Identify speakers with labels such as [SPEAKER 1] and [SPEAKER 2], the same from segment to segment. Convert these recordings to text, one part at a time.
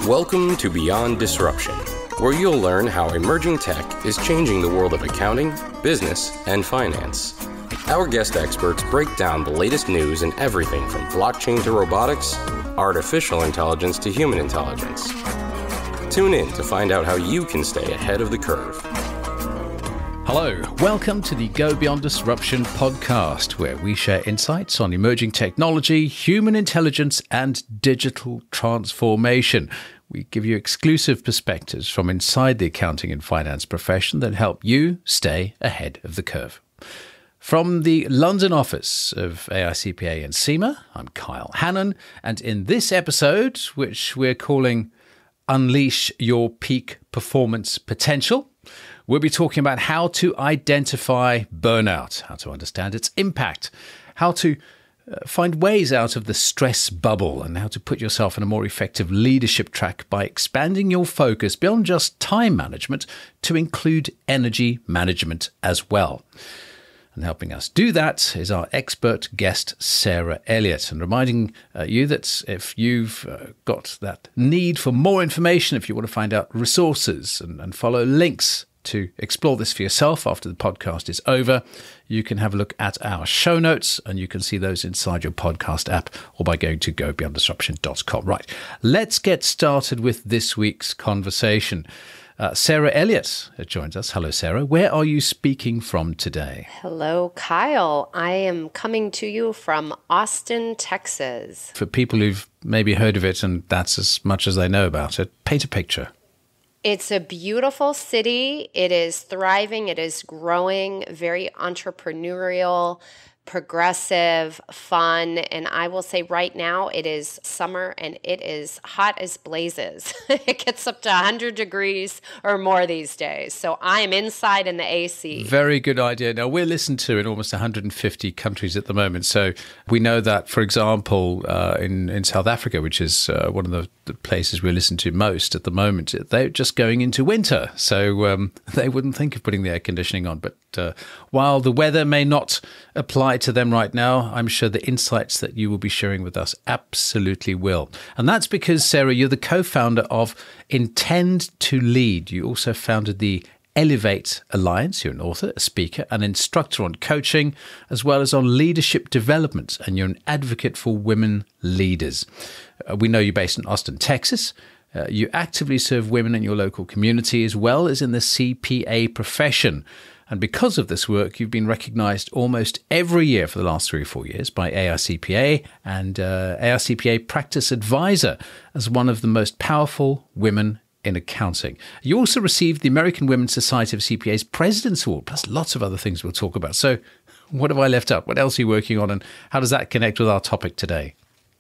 [SPEAKER 1] Welcome to Beyond Disruption, where you'll learn how emerging tech is changing the world of accounting, business, and finance. Our guest experts break down the latest news in everything from blockchain to robotics, artificial intelligence to human intelligence. Tune in to find out how you can stay ahead of the curve.
[SPEAKER 2] Hello, welcome to the Go Beyond Disruption podcast, where we share insights on emerging technology, human intelligence, and digital transformation. We give you exclusive perspectives from inside the accounting and finance profession that help you stay ahead of the curve. From the London office of AICPA and CIMA, I'm Kyle Hannon, and in this episode, which we're calling Unleash Your Peak Performance Potential, we'll be talking about how to identify burnout, how to understand its impact, how to find ways out of the stress bubble, and how to put yourself on a more effective leadership track by expanding your focus beyond just time management to include energy management as well. And helping us do that is our expert guest, Sarah Elliott. And reminding you that if you've got that need for more information, if you want to find out resources and follow links to explore this for yourself after the podcast is over, you can have a look at our show notes, and you can see those inside your podcast app or by going to gobeyonddisruption.com. Right, let's get started with this week's conversation. Sarah Elliott joins us. Hello, Sarah. Where are you speaking from today?
[SPEAKER 3] Hello, Kyle. I am coming to you from Austin, Texas.
[SPEAKER 2] For people who've maybe heard of it and that's as much as they know about it, paint a picture.
[SPEAKER 3] It's a beautiful city. It is thriving. It is growing, very entrepreneurial, progressive, fun. And I will say right now it is summer and it is hot as blazes. It gets up to 100 degrees or more these days. So I am inside in the AC.
[SPEAKER 2] Very good idea. Now, we're listened to in almost 150 countries at the moment. So we know that, for example, in South Africa, which is one of the places we listen to most at the moment, they're just going into winter. So they wouldn't think of putting the air conditioning on. But while the weather may not apply to them right now, I'm sure the insights that you will be sharing with us absolutely will. And that's because, Sarah, you're the co-founder of Intend2Lead. You also founded the Elevate Alliance. You're an author, a speaker, an instructor on coaching, as well as on leadership development, and you're an advocate for women leaders. We know you're based in Austin, Texas. You actively serve women in your local community as well as in the CPA profession. And because of this work, you've been recognized almost every year for the last 3 or 4 years by AICPA and AICPA Practice Advisor as one of the most powerful women in accounting. You also received the American Women's Society of CPAs President's Award, plus lots of other things we'll talk about. So what have I left out? What else are you working on, and how does that connect with our topic today?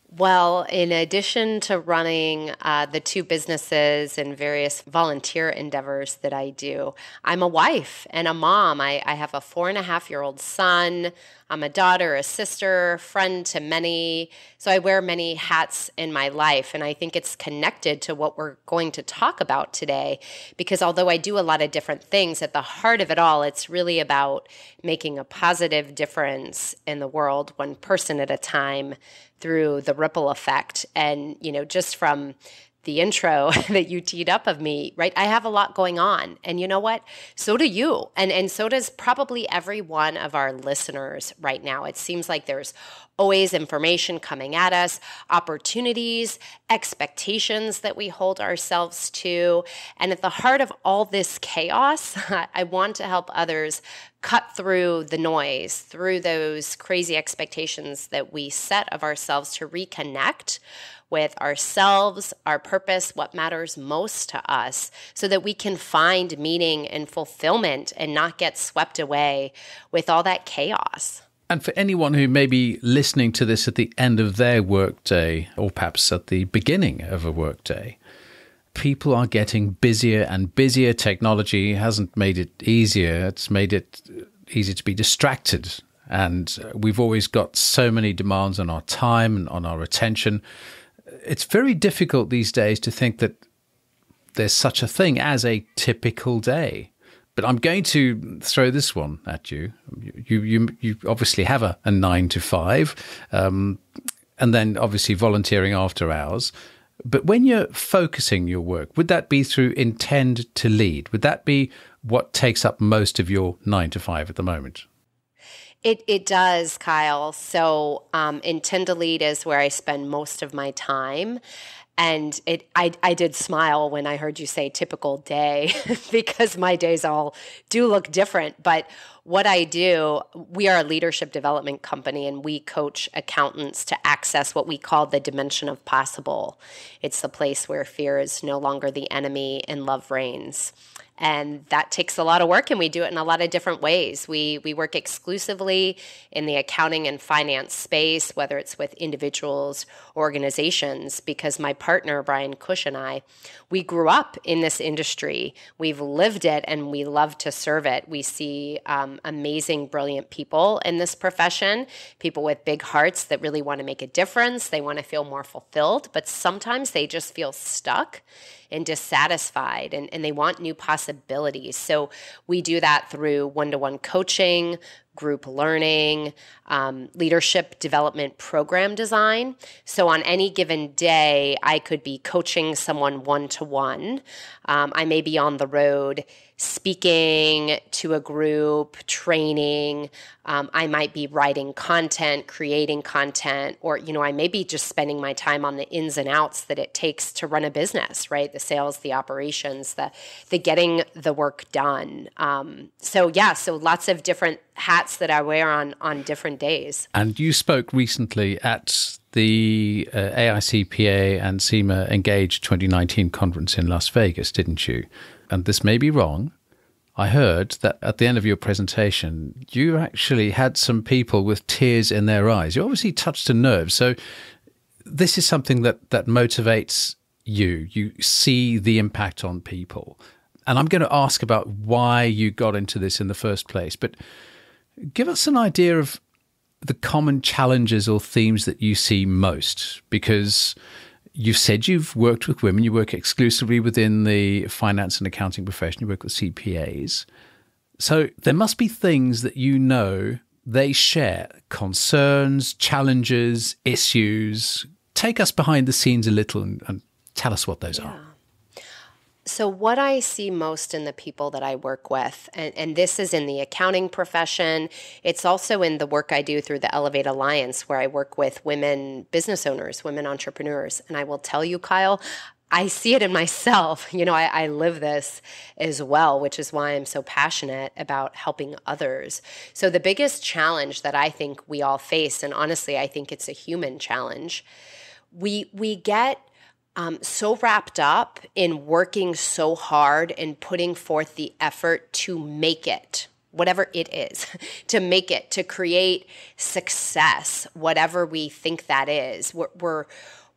[SPEAKER 3] Well, in addition to running the 2 businesses and various volunteer endeavors that I do, I'm a wife and a mom. I have a 4.5-year-old son. I'm a daughter, a sister, friend to many. So I wear many hats in my life. And I think it's connected to what we're going to talk about today. Because although I do a lot of different things, at the heart of it all, it's really about making a positive difference in the world, one person at a time, through the ripple effect. And, just from the intro that you teed up of me, right? I have a lot going on. And you know what? So do you. And so does probably every one of our listeners right now. It seems like there's always information coming at us, opportunities, expectations that we hold ourselves to. And at the heart of all this chaos, I want to help others cut through the noise, through those crazy expectations that we set of ourselves, to reconnect with ourselves, our purpose, what matters most to us, so that we can find meaning and fulfillment and not get swept away with all that chaos.
[SPEAKER 2] And for anyone who may be listening to this at the end of their workday, or perhaps at the beginning of a workday, people are getting busier and busier. Technology hasn't made it easier. It's made it easier to be distracted. And we've always got so many demands on our time and on our attention. It's very difficult these days to think that there's such a thing as a typical day. But I'm going to throw this one at you. You obviously have a 9 to 5, and then obviously volunteering after hours. But when you're focusing your work, would that be through Intend2Lead? Would that be what takes up most of your 9 to 5 at the moment?
[SPEAKER 3] It does, Kyle. So Intend2Lead is where I spend most of my time. And I did smile when I heard you say typical day because my days all do look different. But what I do, we are a leadership development company and we coach accountants to access what we call the dimension of possible. It's the place where fear is no longer the enemy and love reigns. And that takes a lot of work, and we do it in a lot of different ways. We work exclusively in the accounting and finance space, whether it's with individuals or organizations, because my partner, Brian Cush, and I, we grew up in this industry. We've lived it, and we love to serve it. We see amazing, brilliant people in this profession, people with big hearts that really want to make a difference. They want to feel more fulfilled, but sometimes they just feel stuck and dissatisfied, and they want new possibilities. So we do that through one-to-one coaching, group learning, leadership development program design. So on any given day, I could be coaching someone one-to-one. I may be on the road speaking to a group, training. I might be writing content, creating content, or, I may be just spending my time on the ins and outs that it takes to run a business, right? The sales, the operations, the getting the work done. So lots of different hats that I wear on different days.
[SPEAKER 2] And you spoke recently at the AICPA and ENGAGE ENGAGE 2019 conference in Las Vegas, didn't you? And this may be wrong. I heard that at the end of your presentation, you actually had some people with tears in their eyes. You obviously touched a nerve. So this is something that motivates you. You see the impact on people. And I'm going to ask about why you got into this in the first place. But give us an idea of the common challenges or themes that you see most, because you've said you've worked with women, you work exclusively within the finance and accounting profession, you work with CPAs. So there must be things that they share, concerns, challenges, issues. Take us behind the scenes a little and tell us what those are.
[SPEAKER 3] So what I see most in the people that I work with, and this is in the accounting profession, it's also in the work I do through the Elevate Alliance, where I work with women business owners, women entrepreneurs. And I will tell you, Kyle, I see it in myself. I live this as well, which is why I'm so passionate about helping others. So the biggest challenge that I think we all face, and honestly, I think it's a human challenge, we get so wrapped up in working so hard and putting forth the effort to make it, whatever it is, to make it, to create success, whatever we think that is. We're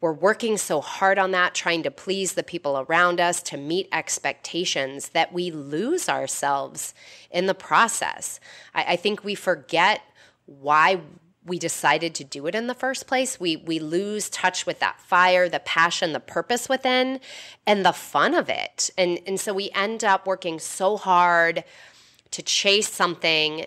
[SPEAKER 3] working so hard on that, trying to please the people around us, to meet expectations, that we lose ourselves in the process. I think we forget why we decided to do it in the first place. We lose touch with that fire, the passion, the purpose within, and the fun of it. And so we end up working so hard to chase something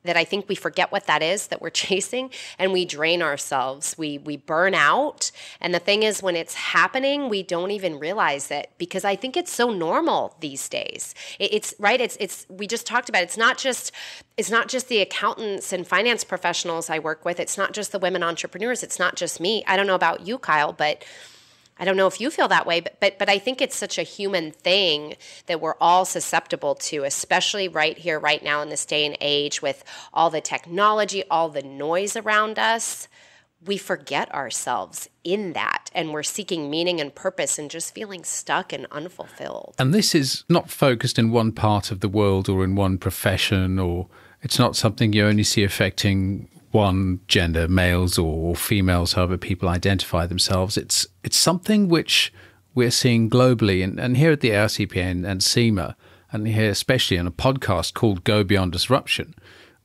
[SPEAKER 3] that I think we forget what that is that we're chasing, and we drain ourselves. We burn out. And the thing is, when it's happening, we don't even realize it, because I think it's so normal these days. It's right. It's we just talked about it. It's not just the accountants and finance professionals I work with. It's not just the women entrepreneurs. It's not just me. I don't know about you, Kyle, but I don't know if you feel that way, but I think it's such a human thing that we're all susceptible to, especially right here, right now in this day and age with all the technology, all the noise around us. We forget ourselves in that, and we're seeking meaning and purpose and just feeling stuck and unfulfilled.
[SPEAKER 2] And this is not focused in one part of the world or in one profession, or it's not something you only see affecting one gender, males or females, however people identify themselves. It's something which we're seeing globally. And here at the AICPA and CIMA, and here especially in a podcast called Go Beyond Disruption,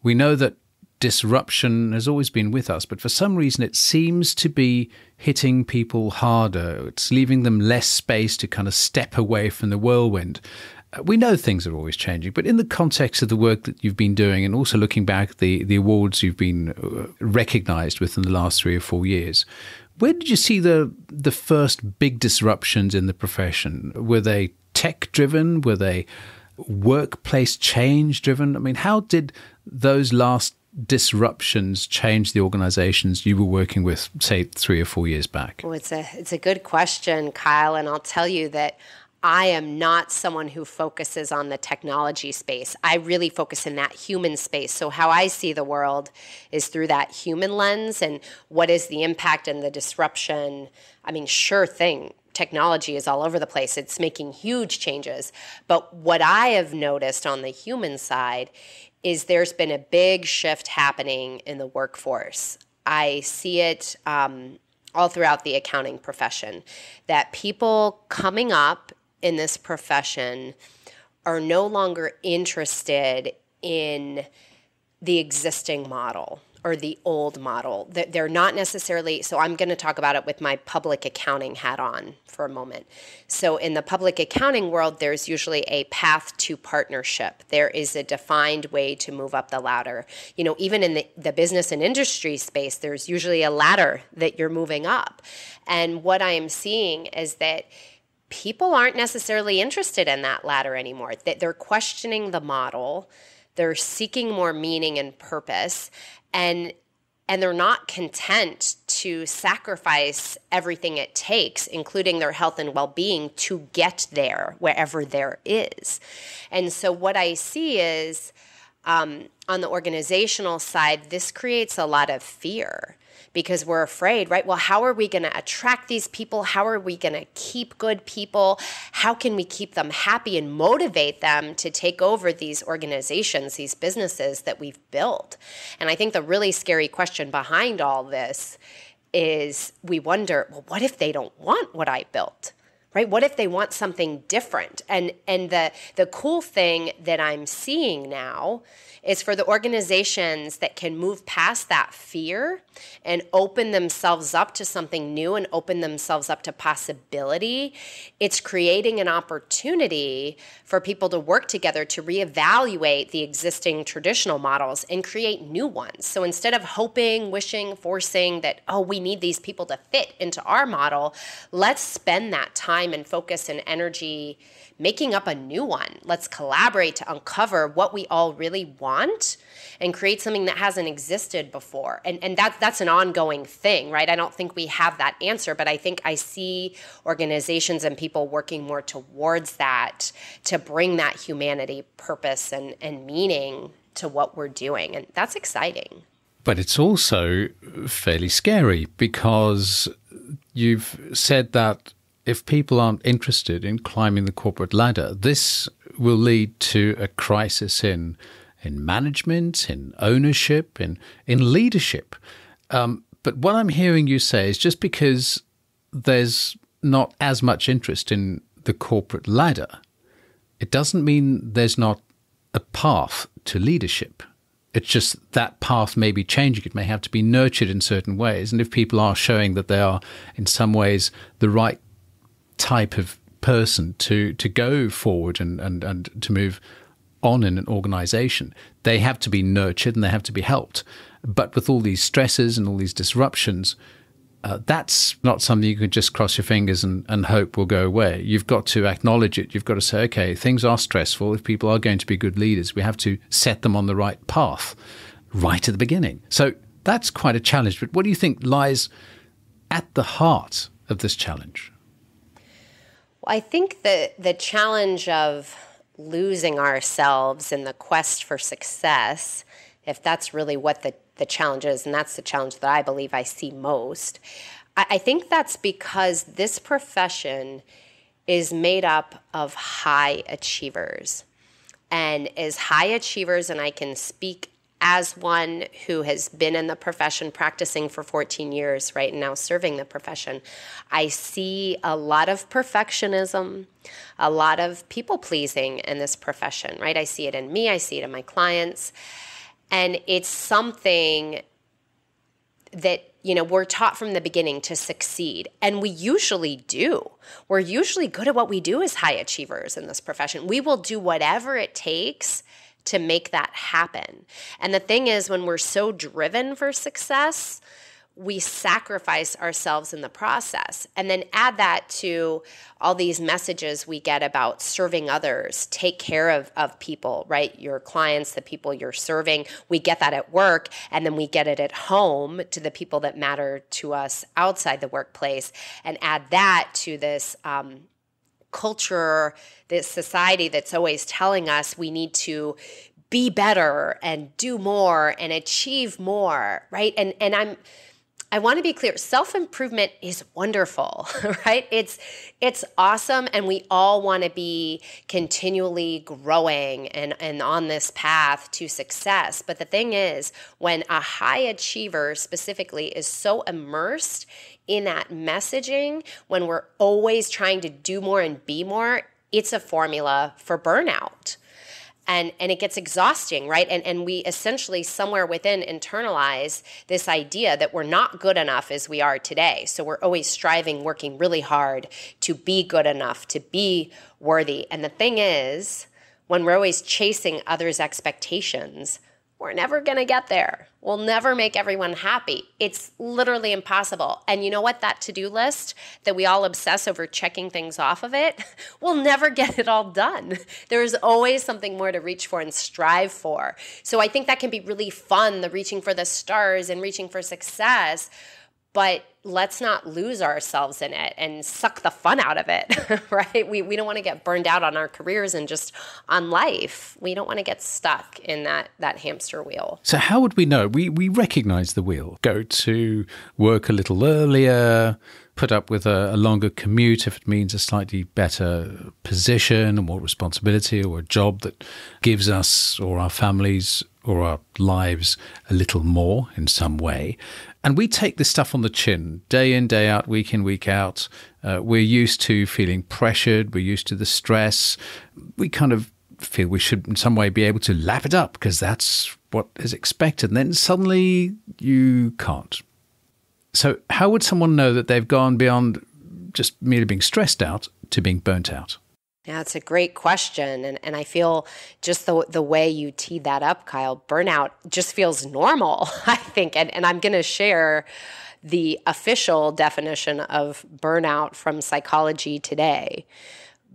[SPEAKER 2] we know that disruption has always been with us, but for some reason it seems to be hitting people harder. It's leaving them less space to kind of step away from the whirlwind. We know things are always changing, but in the context of the work that you've been doing, and also looking back at the awards you've been recognized with in the last 3 or 4 years, Where did you see the first big disruptions in the profession? Were they tech-driven? Were they workplace change-driven? I mean, how did those last disruptions change the organizations you were working with, say, 3 or 4 years back?
[SPEAKER 3] Well, it's a good question, Kyle, and I'll tell you that I am not someone who focuses on the technology space. I really focus in that human space. So how I see the world is through that human lens, and what is the impact and the disruption. I mean, sure thing, technology is all over the place. It's making huge changes. But what I have noticed on the human side is there's been a big shift happening in the workforce. I see it all throughout the accounting profession, that people coming up in this profession are no longer interested in the existing model or the old model. They're not necessarily, so I'm going to talk about it with my public accounting hat on for a moment. So in the public accounting world, there's usually a path to partnership. There is a defined way to move up the ladder. You know, even in the business and industry space, there's usually a ladder that you're moving up. And what I am seeing is that people aren't necessarily interested in that ladder anymore. That they're questioning the model. They're seeking more meaning and purpose. And they're not content to sacrifice everything it takes, including their health and well-being, to get there, wherever there is. And so what I see is, on the organizational side, this creates a lot of fear, because we're afraid, right? Well, how are we going to attract these people? How are we going to keep good people? How can we keep them happy and motivate them to take over these organizations, these businesses that we've built? And I think the really scary question behind all this is we wonder, well, what if they don't want what I built? Right? What if they want something different? And the cool thing that I'm seeing now is for the organizations that can move past that fear and open themselves up to something new and open themselves up to possibility, it's creating an opportunity for people to work together to reevaluate the existing traditional models and create new ones. So instead of hoping, wishing, forcing that, oh, we need these people to fit into our model, let's spend that time and focus and energy making up a new one. Let's collaborate to uncover what we all really want and create something that hasn't existed before. And that's an ongoing thing, right? I don't think we have that answer, but I think I see organizations and people working more towards that to bring that humanity, purpose, and meaning to what we're doing. And that's exciting.
[SPEAKER 2] But it's also fairly scary, because you've said that if people aren't interested in climbing the corporate ladder, this will lead to a crisis in management, in ownership, in leadership. But what I'm hearing you say is, just because there's not as much interest in the corporate ladder, it doesn't mean there's not a path to leadership. It's just that path may be changing. It may have to be nurtured in certain ways. And if people are showing that they are in some ways the right type of person to go forward and to move on in an organization, they have to be nurtured and they have to be helped. But with all these stresses and all these disruptions, that's not something you can just cross your fingers and hope will go away. You've got to acknowledge it. You've got to say, okay, things are stressful. If people are going to be good leaders, we have to set them on the right path right at the beginning. So that's quite a challenge. But what do you think lies at the heart of this challenge?
[SPEAKER 3] Well, I think the challenge of losing ourselves in the quest for success, if that's really what the challenge is, and that's the challenge that I believe I see most, I think that's because this profession is made up of high achievers. And as high achievers, and I can speak as one who has been in the profession practicing for 14 years, right, and now serving the profession, I see a lot of perfectionism, a lot of people-pleasing in this profession, right? I see it in me, I see it in my clients, and it's something that, you know, we're taught from the beginning to succeed, and we usually do. We're usually good at what we do as high achievers in this profession. We will do whatever it takes to make that happen. And the thing is, when we're so driven for success, we sacrifice ourselves in the process. And then add that to all these messages we get about serving others, take care of people, right? Your clients, the people you're serving. We get that at work, and then we get it at home to the people that matter to us outside the workplace. And add that to this culture, this society that's always telling us we need to be better and do more and achieve more, right? And I want to be clear, self-improvement is wonderful, right? It's awesome, and we all want to be continually growing and on this path to success. But the thing is, when a high achiever specifically is so immersed in that messaging, when we're always trying to do more and be more, it's a formula for burnout. And it gets exhausting, right? And we essentially somewhere within internalize this idea that we're not good enough as we are today. So we're always striving, working really hard to be good enough, to be worthy. And the thing is, when we're always chasing others' expectations, we're never going to get there. We'll never make everyone happy. It's literally impossible. And you know what? That to-do list that we all obsess over checking things off of it, we'll never get it all done. There's always something more to reach for and strive for. So I think that can be really fun, the reaching for the stars and reaching for success. But let's not lose ourselves in it and suck the fun out of it, right? We don't want to get burned out on our careers and just on life. We don't want to get stuck in that hamster wheel.
[SPEAKER 2] So how would we know? We recognize the wheel. Go to work a little earlier, put up with a longer commute if it means a slightly better position or more responsibility, or a job that gives us or our families or our lives a little more in some way. And we take this stuff on the chin, day in, day out, week in, week out. We're used to feeling pressured. We're used to the stress. We kind of feel we should in some way be able to lap it up because that's what is expected. And then suddenly you can't. So how would someone know that they've gone beyond just merely being stressed out to being burnt out?
[SPEAKER 3] Yeah, it's a great question. And I feel just the way you teed that up, Kyle, burnout just feels normal, I think. And I'm going to share the official definition of burnout from Psychology Today.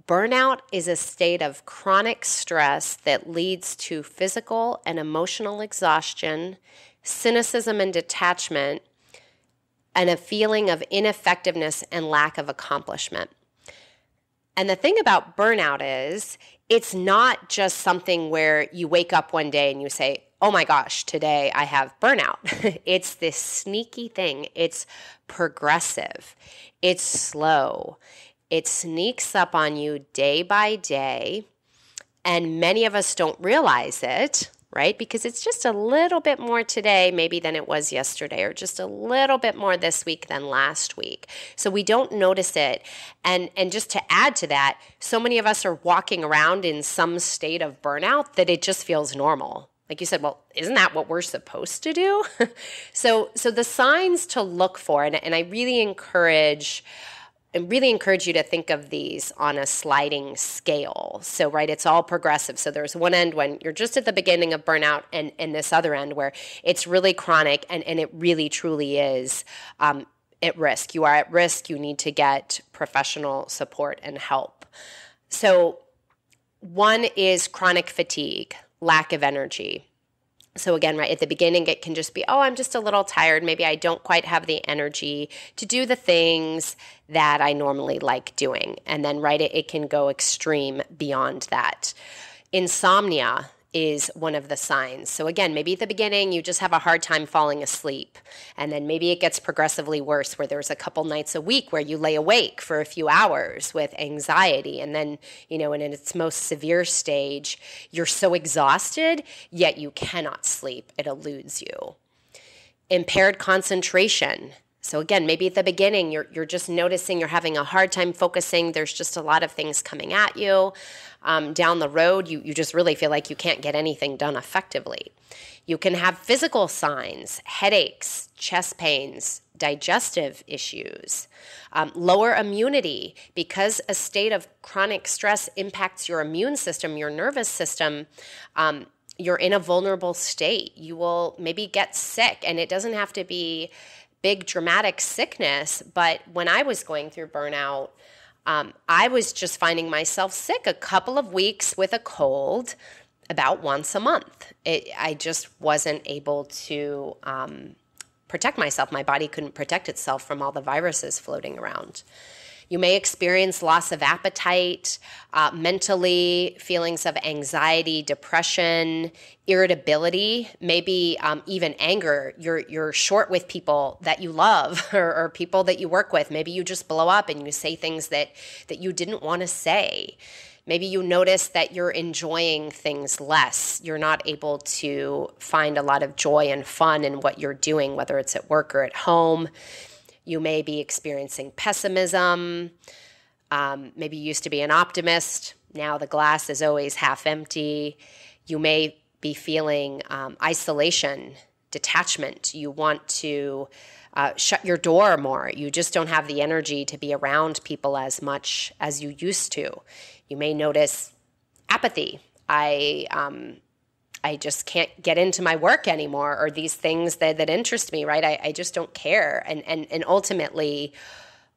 [SPEAKER 3] Burnout is a state of chronic stress that leads to physical and emotional exhaustion, cynicism and detachment, and a feeling of ineffectiveness and lack of accomplishment. And the thing about burnout is it's not just something where you wake up one day and you say, oh my gosh, today I have burnout. It's this sneaky thing. It's progressive. It's slow. It sneaks up on you day by day. And many of us don't realize it, right? Because it's just a little bit more today maybe than it was yesterday, or just a little bit more this week than last week. So we don't notice it. And just to add to that, so many of us are walking around in some state of burnout that it just feels normal. Like you said, well, isn't that what we're supposed to do? So the signs to look for, and I really encourage you to think of these on a sliding scale. So, right, it's all progressive. So there's one end when you're just at the beginning of burnout, and this other end where it's really chronic and it really truly is at risk. You are at risk. You need to get professional support and help. So one is chronic fatigue, lack of energy. So again, right at the beginning, it can just be, oh, I'm just a little tired. Maybe I don't quite have the energy to do the things that I normally like doing. And then, right, it can go extreme beyond that. Insomnia is one of the signs. So again, maybe at the beginning, you just have a hard time falling asleep. And then maybe it gets progressively worse, where there's a couple nights a week where you lay awake for a few hours with anxiety. And then, and in its most severe stage, you're so exhausted, yet you cannot sleep. It eludes you. Impaired concentration. So again, maybe at the beginning, you're just noticing you're having a hard time focusing. There's just a lot of things coming at you. Down the road, you just really feel like you can't get anything done effectively. You can have physical signs, headaches, chest pains, digestive issues, lower immunity. Because a state of chronic stress impacts your immune system, your nervous system, you're in a vulnerable state. You will maybe get sick, and it doesn't have to be big dramatic sickness. But when I was going through burnout, I was just finding myself sick a couple of weeks with a cold about once a month. I just wasn't able to protect myself. My body couldn't protect itself from all the viruses floating around. You may experience loss of appetite, mentally, feelings of anxiety, depression, irritability, maybe even anger. You're short with people that you love or people that you work with. Maybe you just blow up and you say things that you didn't want to say. Maybe you notice that you're enjoying things less. You're not able to find a lot of joy and fun in what you're doing, whether it's at work or at home. You may be experiencing pessimism. Maybe you used to be an optimist. Now the glass is always half empty. You may be feeling isolation, detachment. You want to shut your door more. You just don't have the energy to be around people as much as you used to. You may notice apathy. I just can't get into my work anymore, or these things that interest me, right? I just don't care. And ultimately,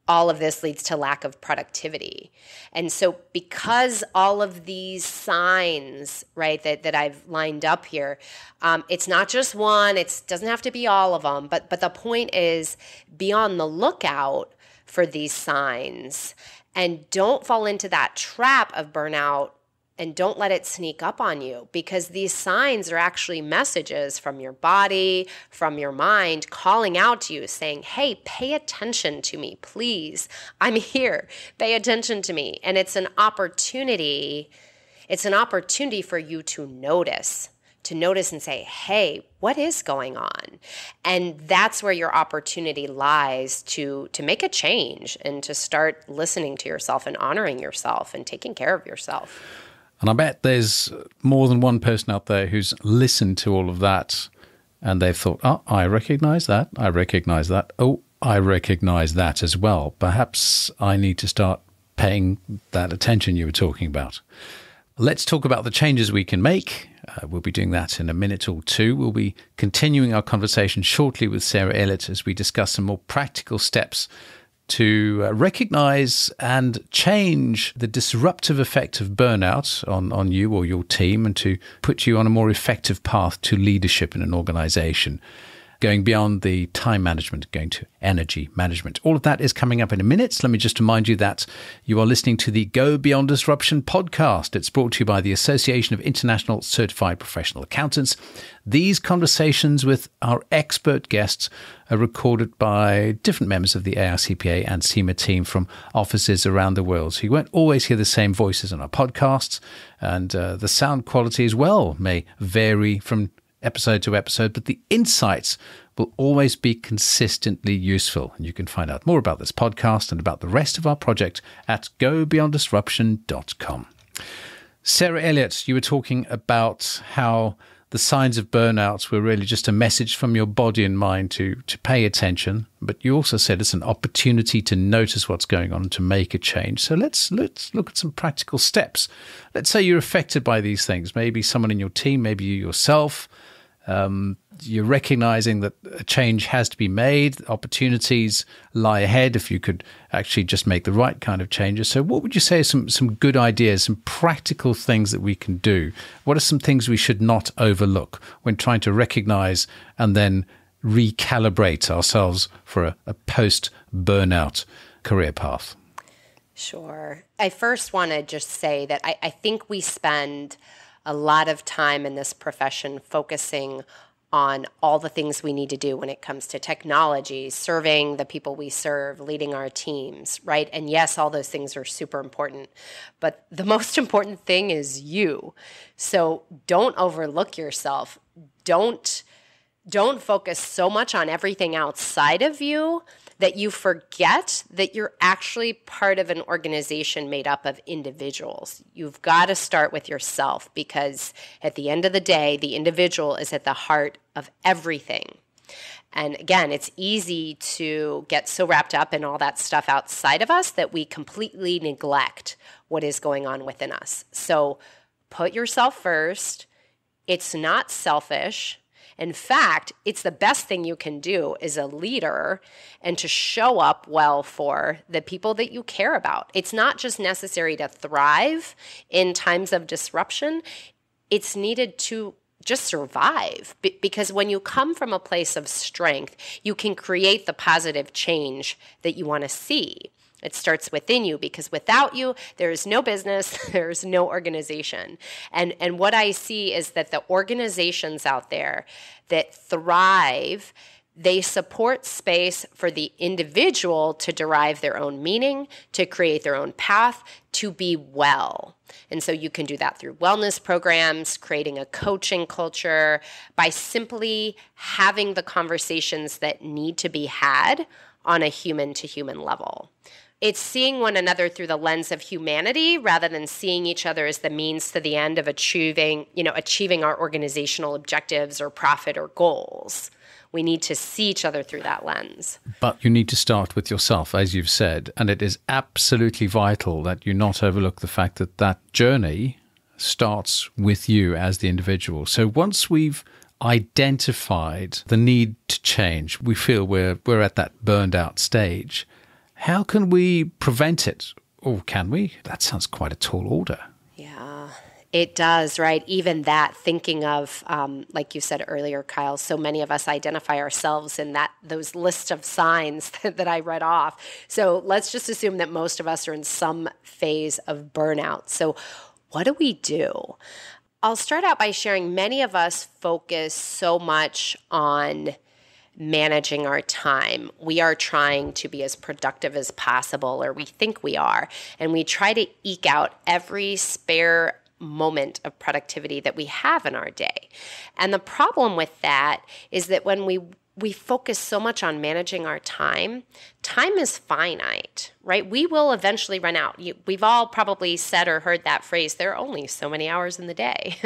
[SPEAKER 3] all of this leads to lack of productivity. And so because all of these signs, right, that I've lined up here, it's not just one, it doesn't have to be all of them, but the point is be on the lookout for these signs and don't fall into that trap of burnout. And don't let it sneak up on you, because these signs are actually messages from your body, from your mind, calling out to you saying, hey, pay attention to me, please. I'm here. Pay attention to me. And it's an opportunity. It's an opportunity for you to notice and say, hey, what is going on? And that's where your opportunity lies to make a change and to start listening to yourself and honoring yourself and taking care of yourself.
[SPEAKER 2] And I bet there's more than one person out there who's listened to all of that and they've thought, oh, I recognize that. I recognize that. Oh, I recognize that as well. Perhaps I need to start paying that attention you were talking about. Let's talk about the changes we can make. We'll be doing that in a minute or two. We'll be continuing our conversation shortly with Sarah Elliott as we discuss some more practical steps to recognize and change the disruptive effect of burnout on you or your team, and to put you on a more effective path to leadership in an organization, going beyond the time management, going to energy management. All of that is coming up in a minute. Let me just remind you that you are listening to the Go Beyond Disruption podcast. It's brought to you by the Association of International Certified Professional Accountants. These conversations with our expert guests are recorded by different members of the AICPA and CIMA team from offices around the world. So you won't always hear the same voices on our podcasts, and the sound quality as well may vary from episode to episode, but the insights will always be consistently useful. And you can find out more about this podcast and about the rest of our project at gobeyonddisruption.com. Sarah Elliott, you were talking about how the signs of burnout were really just a message from your body and mind to pay attention, but you also said it's an opportunity to notice what's going on and to make a change. So let's look at some practical steps. Let's say you're affected by these things. Maybe someone in your team, maybe you yourself. You're recognizing that a change has to be made. Opportunities lie ahead if you could actually just make the right kind of changes. So what would you say are some good ideas, some practical things that we can do? What are some things we should not overlook when trying to recognize and then recalibrate ourselves for a post-burnout career path?
[SPEAKER 3] Sure. I first want to just say that I think we spend a lot of time in this profession focusing on all the things we need to do when it comes to technology, serving the people we serve, leading our teams, right? And yes, all those things are super important, but the most important thing is you. So don't overlook yourself. Don't focus so much on everything outside of you that you forget that you're actually part of an organization made up of individuals. You've got to start with yourself, because at the end of the day, the individual is at the heart of everything. And again, it's easy to get so wrapped up in all that stuff outside of us that we completely neglect what is going on within us. So put yourself first. It's not selfish. In fact, it's the best thing you can do as a leader and to show up well for the people that you care about. It's not just necessary to thrive in times of disruption. It's needed to just survive, because when you come from a place of strength, you can create the positive change that you want to see. It starts within you, because without you, there is no business, there's no organization. And what I see is that the organizations out there that thrive, they support space for the individual to derive their own meaning, to create their own path, to be well. And so you can do that through wellness programs, creating a coaching culture, by simply having the conversations that need to be had on a human-to-human level. It's seeing one another through the lens of humanity rather than seeing each other as the means to the end of achieving our organizational objectives or profit or goals. We need to see each other through that lens.
[SPEAKER 2] But you need to start with yourself, as you've said, and it is absolutely vital that you not overlook the fact that that journey starts with you as the individual. So once we've identified the need to change, we feel we're at that burned out stage, how can we prevent it? Or can we? That sounds quite a tall order.
[SPEAKER 3] Yeah, it does, right? Even that, thinking of, like you said earlier, Kyle, so many of us identify ourselves in those lists of signs that I read off. So let's just assume that most of us are in some phase of burnout. So what do we do? I'll start out by sharing many of us focus so much on managing our time. We are trying to be as productive as possible, or we think we are, and we try to eke out every spare moment of productivity that we have in our day. And the problem with that is that when we focus so much on managing our time is finite, right? We will eventually run out. We've all probably said or heard that phrase, there are only so many hours in the day.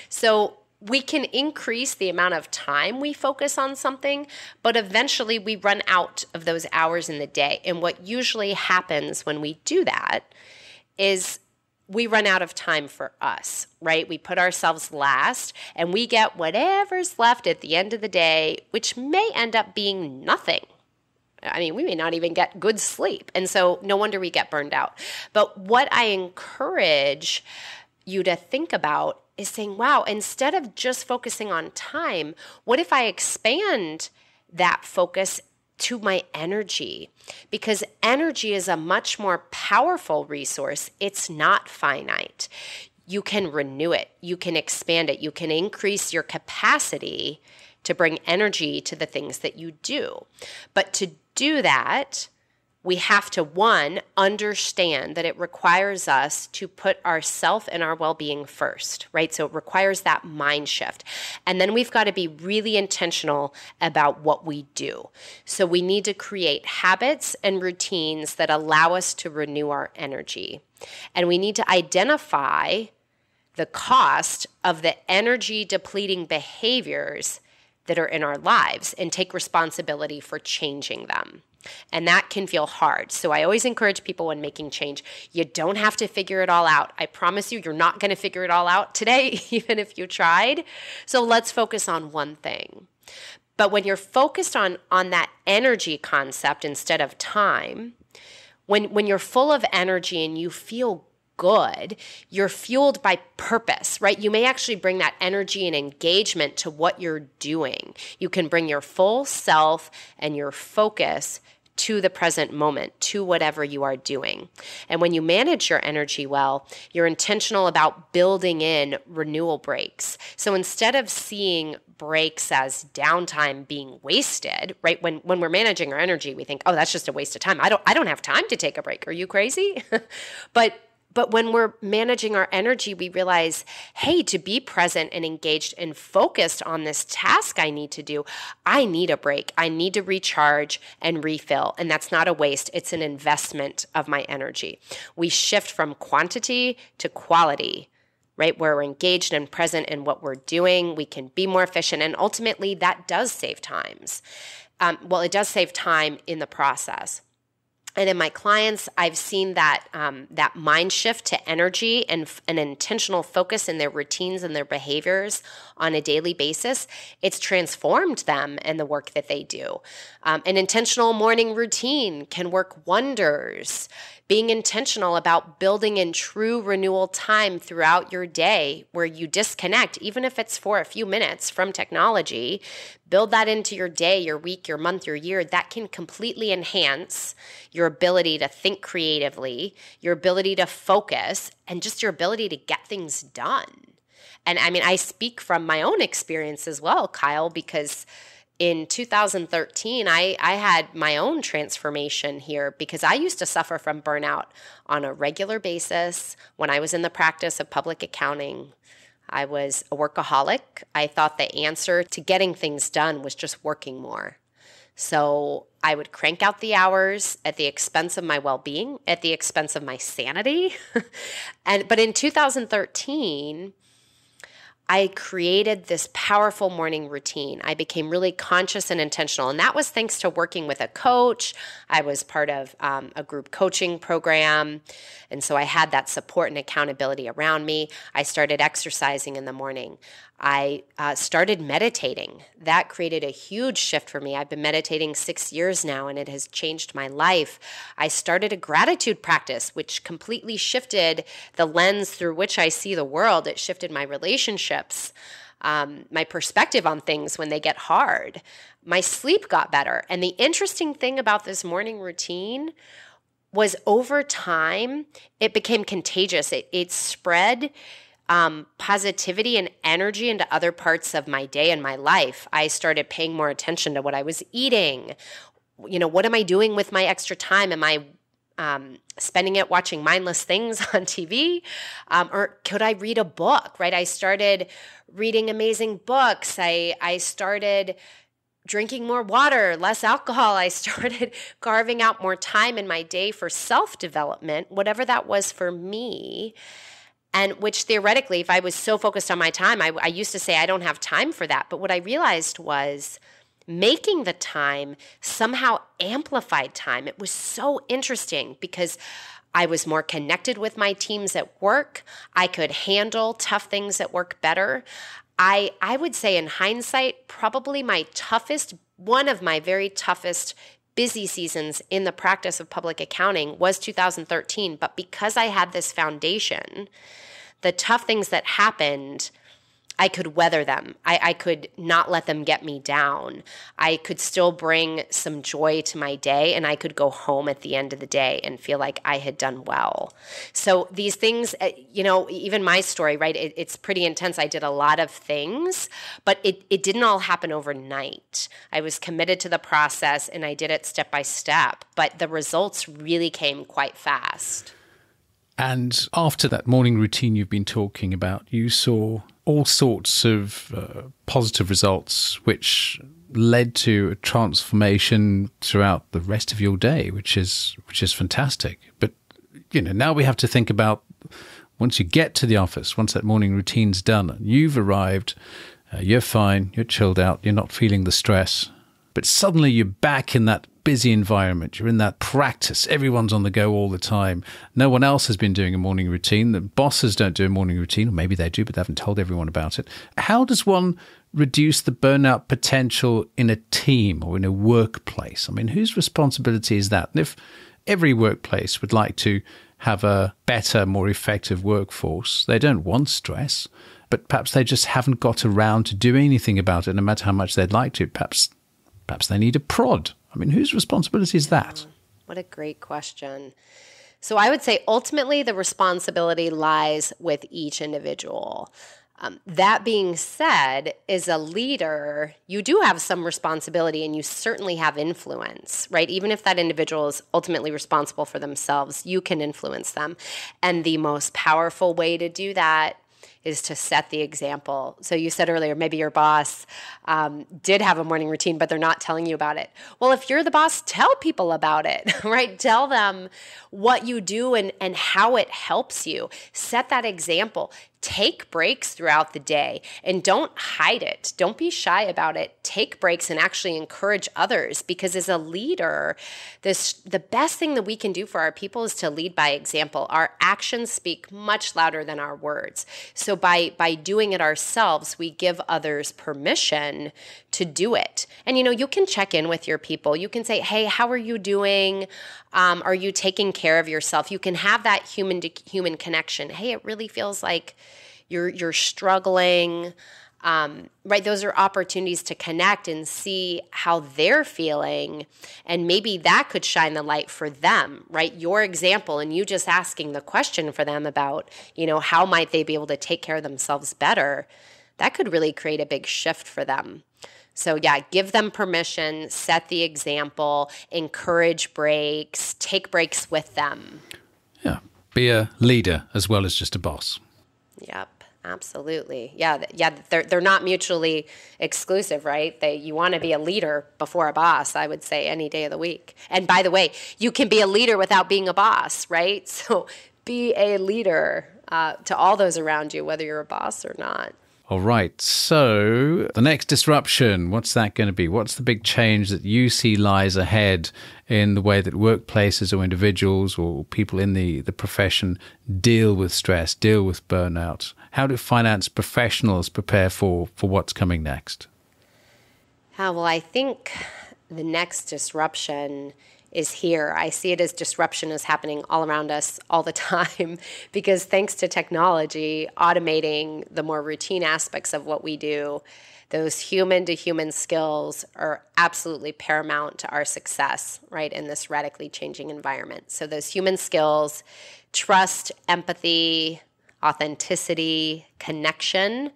[SPEAKER 3] So we can increase the amount of time we focus on something, but eventually we run out of those hours in the day. And what usually happens when we do that is we run out of time for us, right? We put ourselves last and we get whatever's left at the end of the day, which may end up being nothing. I mean, we may not even get good sleep. And so no wonder we get burned out. But what I encourage you to think about is saying, wow, instead of just focusing on time, what if I expand that focus to my energy? Because energy is a much more powerful resource. It's not finite. You can renew it. You can expand it. You can increase your capacity to bring energy to the things that you do. But to do that, we have to, one, understand that it requires us to put ourself and our well-being first, right? So it requires that mind shift. And then we've got to be really intentional about what we do. So we need to create habits and routines that allow us to renew our energy. And we need to identify the cost of the energy depleting behaviors that are in our lives and take responsibility for changing them. And that can feel hard. So I always encourage people when making change, you don't have to figure it all out. I promise you're not going to figure it all out today, even if you tried. So let's focus on one thing. But when you're focused on that energy concept instead of time, when you're full of energy and you feel good, you're fueled by purpose, right? You may actually bring that energy and engagement to what you're doing. You can bring your full self and your focus to the present moment, to whatever you are doing. And when you manage your energy well, you're intentional about building in renewal breaks. So instead of seeing breaks as downtime being wasted, right? When we're managing our energy, we think, oh, that's just a waste of time. I don't have time to take a break. Are you crazy? But when we're managing our energy, we realize, hey, to be present and engaged and focused on this task I need to do, I need a break. I need to recharge and refill. And that's not a waste. It's an investment of my energy. We shift from quantity to quality, right? Where we're engaged and present in what we're doing. We can be more efficient. And ultimately, that does save times. It does save time in the process. And in my clients, I've seen that that mind shift to energy and an intentional focus in their routines and their behaviors on a daily basis. It's transformed them and the work that they do. An intentional morning routine can work wonders. Being intentional about building in true renewal time throughout your day where you disconnect, even if it's for a few minutes from technology, build that into your day, your week, your month, your year. That can completely enhance your ability to think creatively, your ability to focus, and just your ability to get things done. And I mean, I speak from my own experience as well, Kyle, because in 2013, I had my own transformation here because I used to suffer from burnout on a regular basis when I was in the practice of public accounting. I was a workaholic. I thought the answer to getting things done was just working more. So I would crank out the hours at the expense of my well-being, at the expense of my sanity. But in 2013, I created this powerful morning routine. I became really conscious and intentional. And that was thanks to working with a coach. I was part of a group coaching program. And so I had that support and accountability around me. I started exercising in the morning. I started meditating. That created a huge shift for me. I've been meditating 6 years now, and it has changed my life. I started a gratitude practice, which completely shifted the lens through which I see the world. It shifted my relationships, my perspective on things when they get hard. My sleep got better. And the interesting thing about this morning routine was over time, it became contagious. It spread positivity and energy into other parts of my day and my life. I started paying more attention to what I was eating. You know, what am I doing with my extra time? Am I spending it watching mindless things on TV? Or could I read a book, right? I started reading amazing books. I started drinking more water, less alcohol. I started carving out more time in my day for self-development, whatever that was for me. And which theoretically, if I was so focused on my time, I used to say I don't have time for that. But what I realized was making the time somehow amplified time. It was so interesting because I was more connected with my teams at work. I could handle tough things at work better. I would say in hindsight, probably one of my very toughest busy seasons in the practice of public accounting was 2013. But because I had this foundation, the tough things that happened, I could weather them. I could not let them get me down. I could still bring some joy to my day, and I could go home at the end of the day and feel like I had done well. So these things, even my story, right, it's pretty intense. I did a lot of things, but it didn't all happen overnight. I was committed to the process, and I did it step by step, but the results really came quite fast.
[SPEAKER 2] And after that morning routine you've been talking about, you saw all sorts of positive results, which led to a transformation throughout the rest of your day, which is fantastic. But now we have to think about once you get to the office, once that morning routine's done, you've arrived, you're fine, you're chilled out, you're not feeling the stress, but suddenly you're back in that busy environment. You're in that practice. Everyone's on the go all the time. No one else has been doing a morning routine. The bosses don't do a morning routine, or maybe they do, but they haven't told everyone about it. How does one reduce the burnout potential in a team or in a workplace? I mean, whose responsibility is that? And if every workplace would like to have a better, more effective workforce, they don't want stress, but perhaps they just haven't got around to doing anything about it, no matter how much they'd like to. Perhaps they need a prod. I mean, whose responsibility is that?
[SPEAKER 3] What a great question. So I would say ultimately the responsibility lies with each individual. That being said, as a leader, you do have some responsibility and you certainly have influence, right? Even if that individual is ultimately responsible for themselves, you can influence them. And the most powerful way to do that is to set the example. So you said earlier, maybe your boss did have a morning routine, but they're not telling you about it. Well, if you're the boss, tell people about it, right? Tell them what you do and how it helps you. Set that example. take breaks throughout the day and don't hide it. Don't be shy about it. Take breaks and actually encourage others, because as a leader, the best thing that we can do for our people is to lead by example. Our actions speak much louder than our words. So by doing it ourselves, we give others permission to do it. And you can check in with your people. You can say, hey, how are you doing? Are you taking care of yourself? You can have that human to human connection. Hey, it really feels like you're struggling, right? Those are opportunities to connect and see how they're feeling. And maybe that could shine the light for them, right? Your example and you just asking the question for them about, how might they be able to take care of themselves better? That could really create a big shift for them. So yeah, give them permission, set the example, encourage breaks, take breaks with them.
[SPEAKER 2] Yeah, be a leader as well as just a boss.
[SPEAKER 3] Yep. Absolutely. Yeah. They're not mutually exclusive, right? You want to be a leader before a boss, I would say, any day of the week. And by the way, you can be a leader without being a boss, right? So be a leader to all those around you, whether you're a boss or not.
[SPEAKER 2] All right. So the next disruption, what's that going to be? What's the big change that you see lies ahead in the way that workplaces or individuals or people in the profession deal with stress, deal with burnout? How do finance professionals prepare for what's coming next?
[SPEAKER 3] Well, I think the next disruption is here. I see it as disruption is happening all around us all the time because thanks to technology, automating the more routine aspects of what we do, those human-to-human skills are absolutely paramount to our success, right, in this radically changing environment. So those human skills, trust, empathy, authenticity, connection,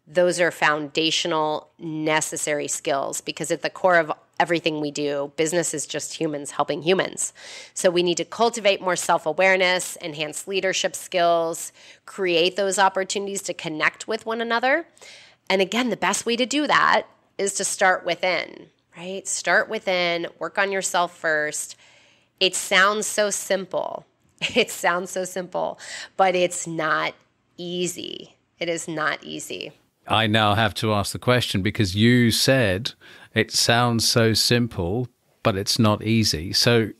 [SPEAKER 3] those are foundational, necessary skills because at the core of everything we do, business is just humans helping humans. So we need to cultivate more self-awareness, enhance leadership skills, create those opportunities to connect with one another. And again, the best way to do that is to start within, right? Start within, work on yourself first. It sounds so simple. It sounds so simple, but it's not easy. It is not easy.
[SPEAKER 2] I now have to ask the question because you said it sounds so simple, but it's not easy. So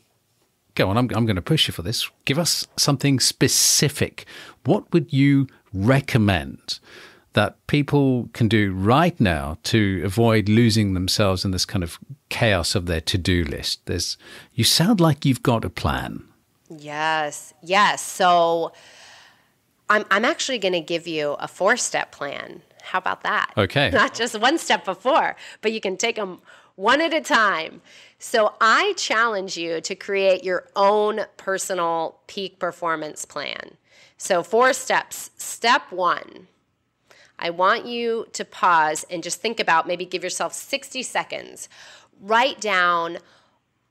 [SPEAKER 2] go on, I'm going to push you for this. Give us something specific. What would you recommend that people can do right now to avoid losing themselves in this kind of chaos of their to-do list? You sound like you've got a plan.
[SPEAKER 3] Yes. So I'm actually going to give you a 4-step plan. How about that?
[SPEAKER 2] Okay.
[SPEAKER 3] Not just one step before, but you can take them one at a time. So I challenge you to create your own personal peak performance plan. So 4 steps. Step 1, I want you to pause and just think about, maybe give yourself 60 seconds. Write down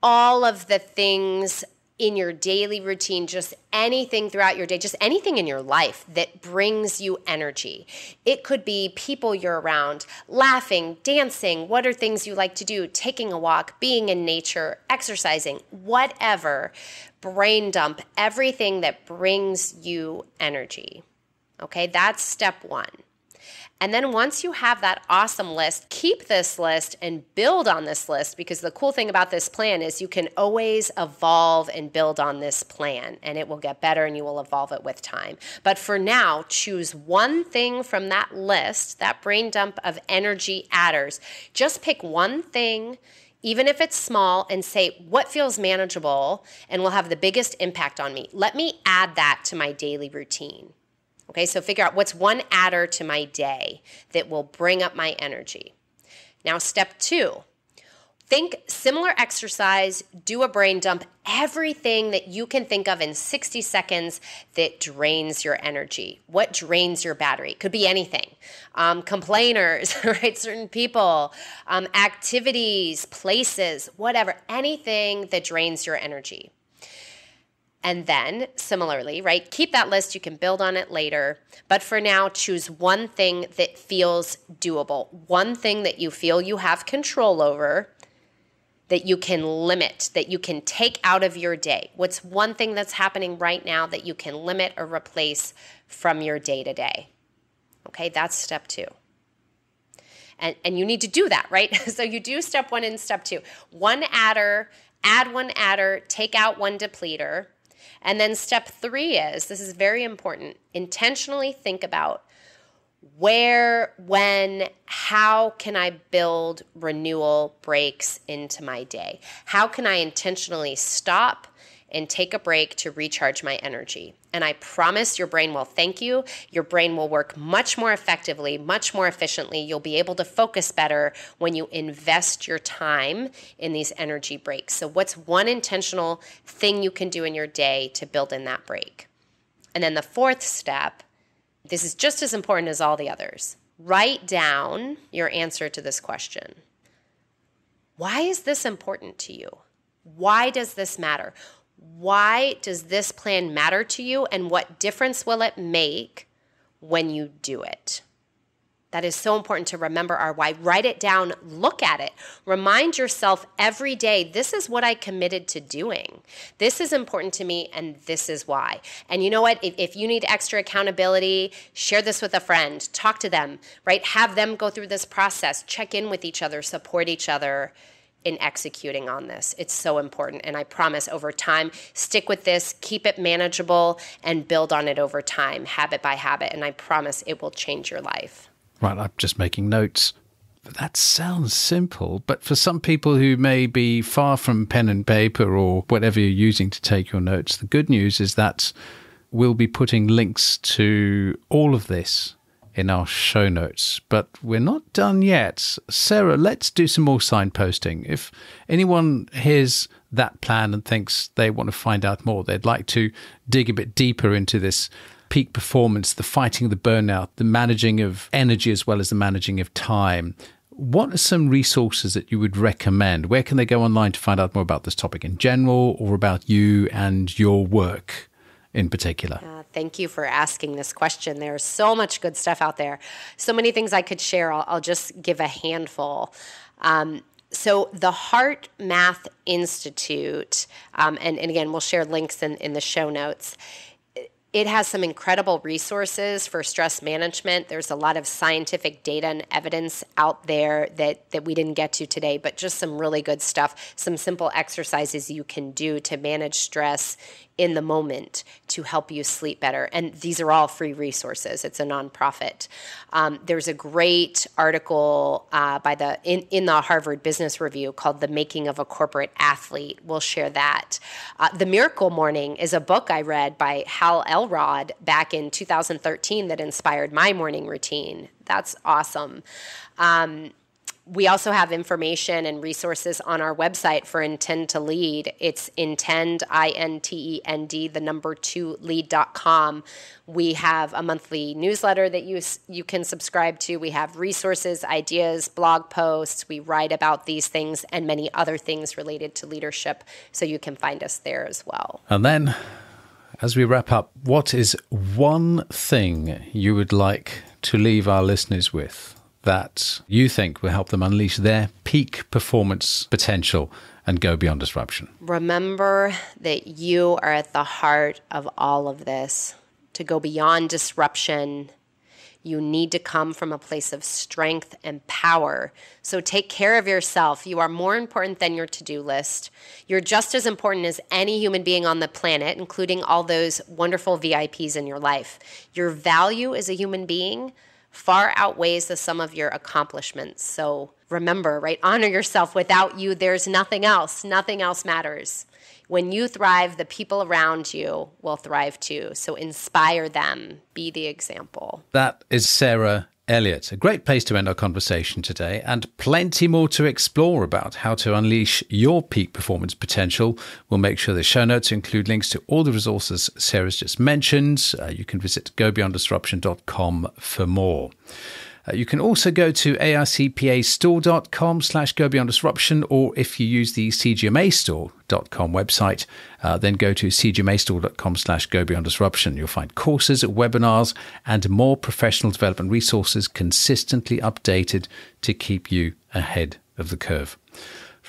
[SPEAKER 3] all of the things in your daily routine, just anything throughout your day, just anything in your life that brings you energy. It could be people you're around, laughing, dancing, what are things you like to do, taking a walk, being in nature, exercising, whatever. Brain dump everything that brings you energy. Okay, that's step 1. And then once you have that awesome list, keep this list and build on this list, because the cool thing about this plan is you can always evolve and build on this plan, and it will get better and you will evolve it with time. But for now, choose one thing from that list, that brain dump of energy adders. Just pick one thing, even if it's small, and say what feels manageable and will have the biggest impact on me. Let me add that to my daily routine. Okay, so figure out what's one adder to my day that will bring up my energy. Now, step 2, think similar exercise, do a brain dump, everything that you can think of in 60 seconds that drains your energy. What drains your battery? Could be anything. Complainers, right? Certain people, activities, places, whatever, anything that drains your energy. And then, similarly, right, keep that list. You can build on it later. But for now, choose one thing that feels doable, one thing that you feel you have control over that you can limit, that you can take out of your day? What's one thing that's happening right now that you can limit or replace from your day-to-day? Okay, that's step 2. And you need to do that, right? So you do step 1 and step 2. One adder, add one adder, take out one depleter. And then step 3 is, this is very important, intentionally think about where, when, how can I build renewal breaks into my day? How can I intentionally stop and take a break to recharge my energy? And I promise your brain will thank you. Your brain will work much more effectively, much more efficiently. You'll be able to focus better when you invest your time in these energy breaks. So what's one intentional thing you can do in your day to build in that break? And then the 4th step, this is just as important as all the others. Write down your answer to this question. Why is this important to you? Why does this matter? Why does this plan matter to you, and what difference will it make when you do it? That is so important to remember our why. Write it down, look at it. Remind yourself every day, this is what I committed to doing. This is important to me, and this is why. And you know what? If you need extra accountability, share this with a friend. Talk to them, right? Have them go through this process. Check in with each other, support each other in executing on this. It's so important. And I promise over time, stick with this, keep it manageable, and build on it over time, habit by habit. And I promise it will change your life.
[SPEAKER 2] Right, I'm just making notes. That sounds simple, but for some people who may be far from pen and paper or whatever you're using to take your notes, the good news is that we'll be putting links to all of this in our show notes, but we're not done yet. Sarah, let's do some more signposting. If anyone hears that plan and thinks they want to find out more, they'd like to dig a bit deeper into this peak performance, the fighting of the burnout, the managing of energy as well as the managing of time, what are some resources that you would recommend? Where can they go online to find out more about this topic in general or about you and your work in particular?
[SPEAKER 3] Thank you for asking this question. There's so much good stuff out there. So many things I could share. I'll just give a handful. So the Heart Math Institute, and again, we'll share links in the show notes. It has some incredible resources for stress management. There's a lot of scientific data and evidence out there that we didn't get to today, but just some really good stuff, some simple exercises you can do to manage stress in the moment to help you sleep better. And these are all free resources. It's a nonprofit. There's a great article in the Harvard Business Review called The Making of a Corporate Athlete. We'll share that. The Miracle Morning is a book I read by Hal Elrod back in 2013 that inspired my morning routine. That's awesome. We also have information and resources on our website for Intend2Lead. It's Intend, INTEND, the number 2 lead.com. We have a monthly newsletter that you can subscribe to. We have resources, ideas, blog posts. We write about these things and many other things related to leadership, so you can find us there as well.
[SPEAKER 2] And then, as we wrap up, what is one thing you would like to leave our listeners with that you think will help them unleash their peak performance potential and go beyond disruption?
[SPEAKER 3] Remember that you are at the heart of all of this. To go beyond disruption, you need to come from a place of strength and power. So take care of yourself. You are more important than your to-do list. You're just as important as any human being on the planet, including all those wonderful VIPs in your life. Your value as a human being far outweighs the sum of your accomplishments. So remember, right? Honor yourself. Without you, there's nothing else. Nothing else matters. When you thrive, the people around you will thrive too. So inspire them. Be the example.
[SPEAKER 2] That is Sarah Elliott. A great place to end our conversation today, and plenty more to explore about how to unleash your peak performance potential. We'll make sure the show notes include links to all the resources Sarah's just mentioned. You can visit gobeyonddisruption.com for more. You can also go to AICPAstore.com/gobeyonddisruption, or if you use the cgmastore.com website, then go to cgmastore.com/gobeyonddisruption. You'll find courses, webinars, and more professional development resources consistently updated to keep you ahead of the curve.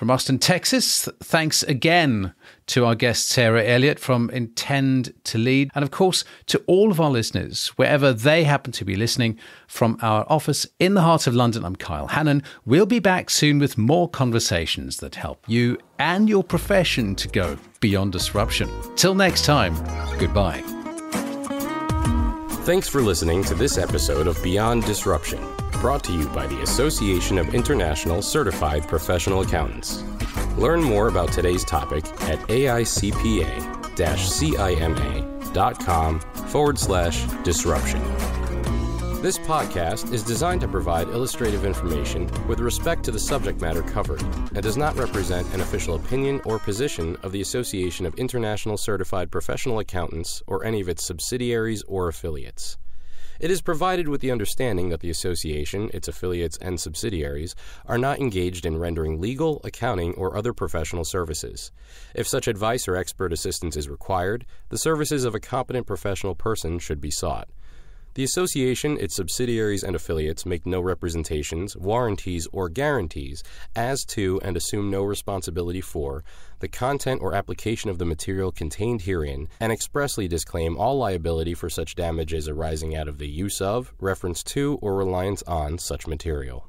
[SPEAKER 2] From Austin, Texas, thanks again to our guest Sarah Elliott from Intend2Lead, and of course to all of our listeners, wherever they happen to be listening. From our office in the heart of London, I'm Kyle Hannon. We'll be back soon with more conversations that help you and your profession to go beyond disruption. Till next time, goodbye.
[SPEAKER 1] Thanks for listening to this episode of Beyond Disruption, brought to you by the Association of International Certified Professional Accountants. Learn more about today's topic at AICPA-CIMA.com/disruption. This podcast is designed to provide illustrative information with respect to the subject matter covered and does not represent an official opinion or position of the Association of International Certified Professional Accountants or any of its subsidiaries or affiliates. It is provided with the understanding that the association, its affiliates, and subsidiaries are not engaged in rendering legal, accounting, or other professional services. If such advice or expert assistance is required, the services of a competent professional person should be sought. The association, its subsidiaries, and affiliates make no representations, warranties, or guarantees as to and assume no responsibility for the content or application of the material contained herein and expressly disclaim all liability for such damages arising out of the use of, reference to, or reliance on such material.